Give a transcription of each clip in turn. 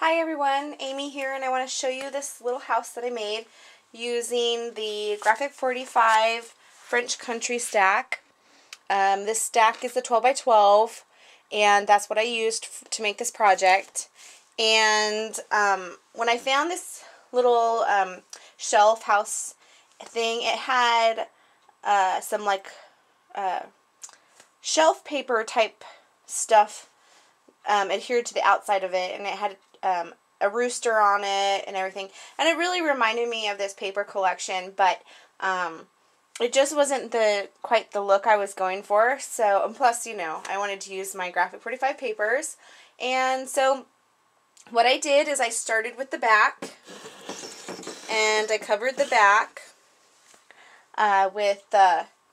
Hi everyone, Amy here, and I want to show you this little house that I made using the Graphic 45 French Country stack. This stack is the 12 by 12, and that's what I used to make this project. And when I found this little shelf house thing, it had some shelf paper type stuff adhered to the outside of it, and it had a rooster on it and everything, and it really reminded me of this paper collection, but it just wasn't quite the look I was going for. So, and plus, you know, I wanted to use my Graphic 45 papers, and so what I did is I started with the back, and I covered the back with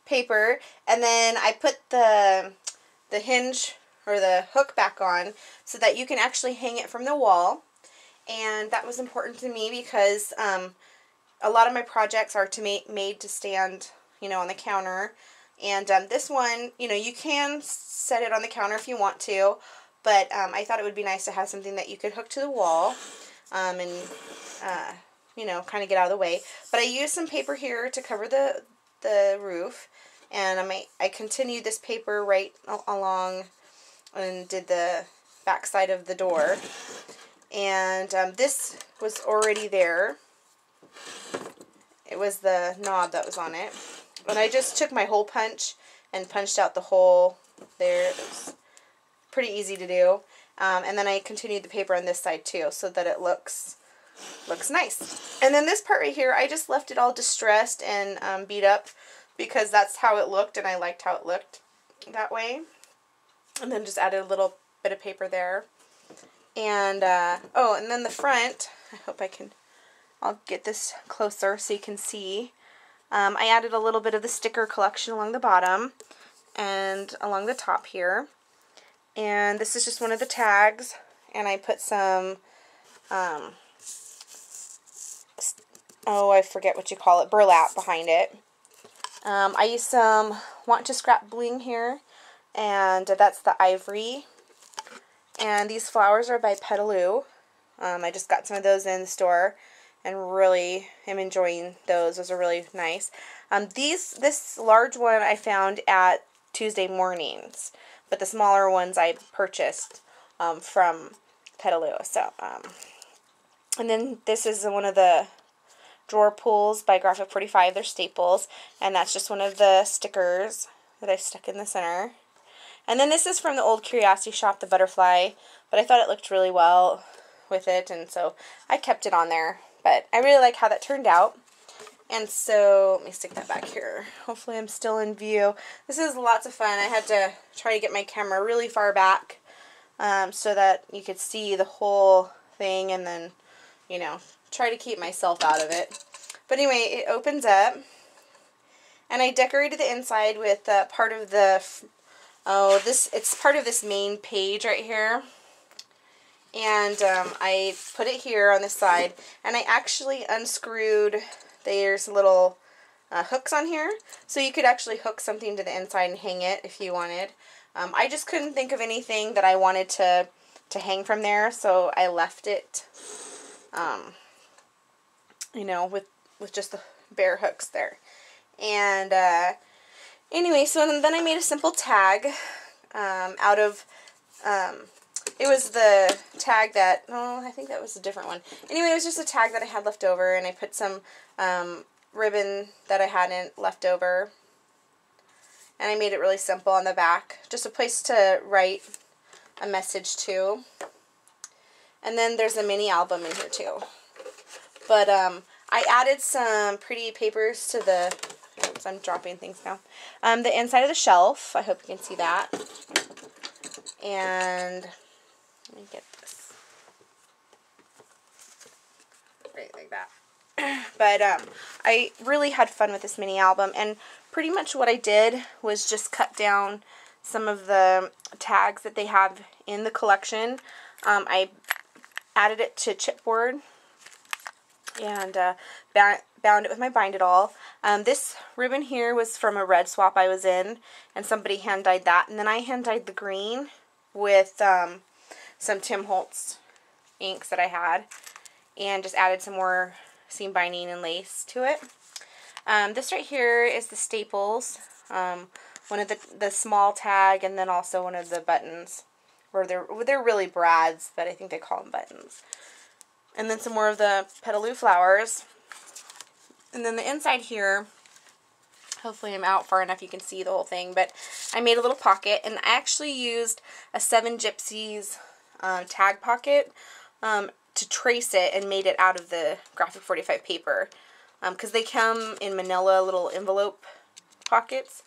paper, and then I put the hinge or the hook back on so that you can actually hang it from the wall. And that was important to me because a lot of my projects are made to stand, you know, on the counter. And this one, you know, you can set it on the counter if you want to, but I thought it would be nice to have something that you could hook to the wall and you know, kind of get out of the way. But I used some paper here to cover the roof, and I continued this paper right along and did the back side of the door. And this was already there. It was the knob that was on it. And I just took my hole punch and punched out the hole there. It was pretty easy to do. And then I continued the paper on this side too, so that it looks nice. And then this part right here, I just left it all distressed and beat up because that's how it looked, and I liked how it looked that way. And then just added a little bit of paper there. And, oh, and then the front, I'll get this closer so you can see. I added a little bit of the sticker collection along the bottom and along the top here. And this is just one of the tags, and I put some, oh, I forget what you call it, burlap behind it. I used some Want to Scrap bling here, and that's the ivory. And these flowers are by Petaloo. I just got some of those in the store and really am enjoying those. Those are really nice. This large one I found at Tuesday Mornings, but the smaller ones I purchased from Petaloo. So, and then this is one of the drawer pulls by Graphic 45. They're staples, and that's just one of the stickers that I stuck in the center. And then this is from the old Curiosity Shop, the butterfly, but I thought it looked really well with it, and so I kept it on there. But I really like how that turned out. And so, let me stick that back here. Hopefully I'm still in view. This is lots of fun. I had to try to get my camera really far back so that you could see the whole thing, and then, you know, try to keep myself out of it. But anyway, it opens up, and I decorated the inside with part of the, it's part of this main page right here. And I put it here on this side, and I actually unscrewed, there's little hooks on here, so you could actually hook something to the inside and hang it if you wanted. I just couldn't think of anything that I wanted to hang from there, so I left it, you know, with just the bare hooks there. And anyway, so then I made a simple tag out of, it was the tag that, oh, I think that was a different one. Anyway, it was just a tag that I had left over, and I put some ribbon that I hadn't left over. And I made it really simple on the back. Just a place to write a message to. And then there's a mini album in here too. But I added some pretty papers to the, oops, I'm dropping things now. The inside of the shelf. I hope you can see that. And let me get this right like that. But I really had fun with this mini album, and pretty much what I did was just cut down some of the tags that they have in the collection. I added it to chipboard and bound it with my Bind It All. This ribbon here was from a red swap I was in, and somebody hand dyed that, and then I hand dyed the green with some Tim Holtz inks that I had, and just added some more seam binding and lace to it. This right here is the staples, one of the small tag, and then also one of the buttons, or they're really brads, but I think they call them buttons. And then some more of the petaloo flowers. And then the inside here, hopefully I'm out far enough you can see the whole thing, but I made a little pocket, and I actually used a 7 Gypsies tag pocket to trace it, and made it out of the Graphic 45 paper, because they come in manila little envelope pockets,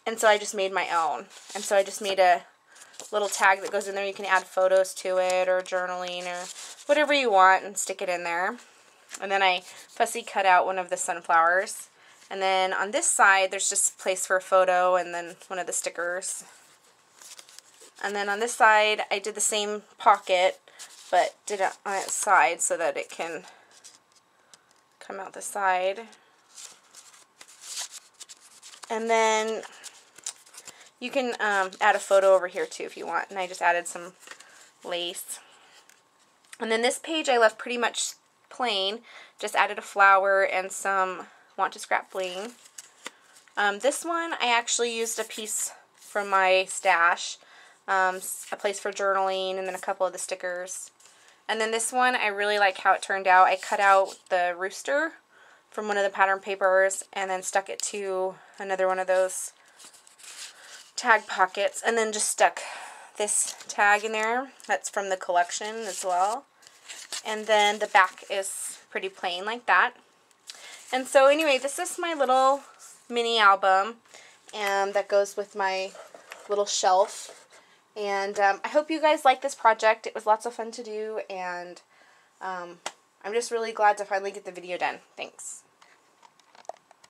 and so I just made my own. And so I just made a little tag that goes in there. You can add photos to it, or journaling, or whatever you want, and stick it in there. And then I fussy cut out one of the sunflowers. And then on this side, there's just a place for a photo, and then one of the stickers. And then on this side, I did the same pocket, but did it on its side so that it can come out the side. And then you can add a photo over here too if you want. And I just added some lace. And then this page I left pretty much plain. Just added a flower and some Want to Scrap bling. This one I actually used a piece from my stash. A place for journaling, and then a couple of the stickers. And then this one, I really like how it turned out. I cut out the rooster from one of the pattern papers, and then stuck it to another one of those tag pockets, and then just stuck this tag in there. That's from the collection as well. And then the back is pretty plain like that. And so anyway, this is my little mini album, and that goes with my little shelf. And I hope you guys like this project. It was lots of fun to do, and I'm just really glad to finally get the video done. Thanks.